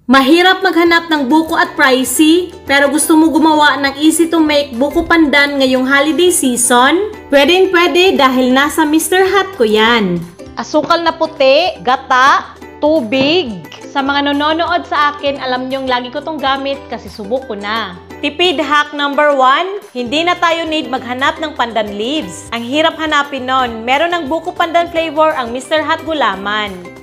Mahirap maghanap ng buko at pricey, pero gusto mo gumawa ng easy to make buko pandan ngayong holiday season? Pwede dahil nasa Mr. Hot ko yan. Asukal na puti, gata, tubig. Sa mga nanonood sa akin, alam nyong lagi ko tong gamit kasi subok ko na. Tipid hack number 1, hindi na tayo need maghanap ng pandan leaves. Ang hirap hanapin nun, meron ng buko pandan flavor ang Mr. Hot Gulaman.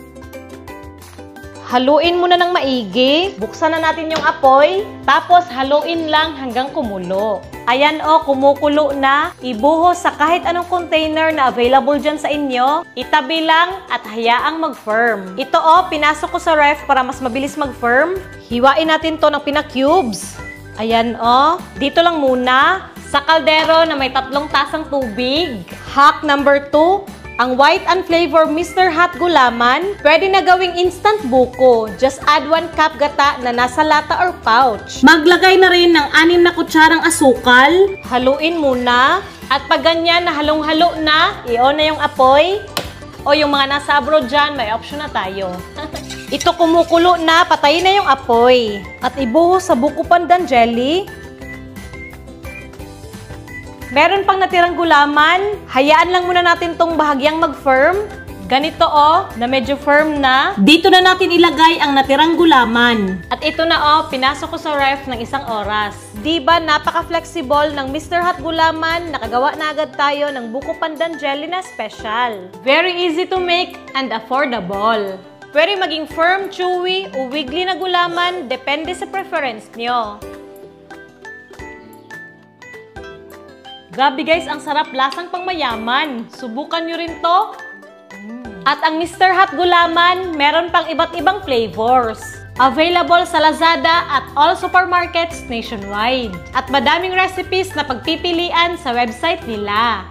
Haluin muna ng maigi, buksan na natin yung apoy, tapos haluin lang hanggang kumulo. Ayan o, kumukulo na. Ibuhos sa kahit anong container na available dyan sa inyo. Itabi lang at hayaang mag-firm. Ito o, pinasok ko sa ref para mas mabilis mag-firm. Hiwain natin to ng pina-cubes. Ayan o, dito lang muna. Sa kaldero na may 3 tasang tubig. Hack number 2. Ang white and flavor Mr. Hot Gulaman, pwede na gawing instant buko. Just add 1 cup gata na nasa lata or pouch. Maglagay na rin ng 6 na kutsarang asukal. Haluin muna. At pag ganyan na halong-halo na, i-on na yung apoy. O yung mga nasa abroad dyan, may option na tayo. Ito kumukulo na, patayin na yung apoy. At ibuhos sa buko pandan jelly. Meron pang natirang gulaman, hayaan lang muna natin tong bahagyang mag-firm. Ganito na medyo firm na. Dito na natin ilagay ang natirang gulaman. At ito na pinasok ko sa ref ng 1 oras. Diba napaka-flexible ng Mr. Hot Gulaman, nakagawa na agad tayo ng buko pandan jelly na special. Very easy to make and affordable. Pwede maging firm, chewy, o wiggly na gulaman, depende sa preference nyo. Grabe guys, ang sarap, lasang pang mayaman. Subukan nyo rin to. At ang Mr. Hot Gulaman, meron pang iba't ibang flavors. Available sa Lazada at all supermarkets nationwide. At madaming recipes na pagpipilian sa website nila.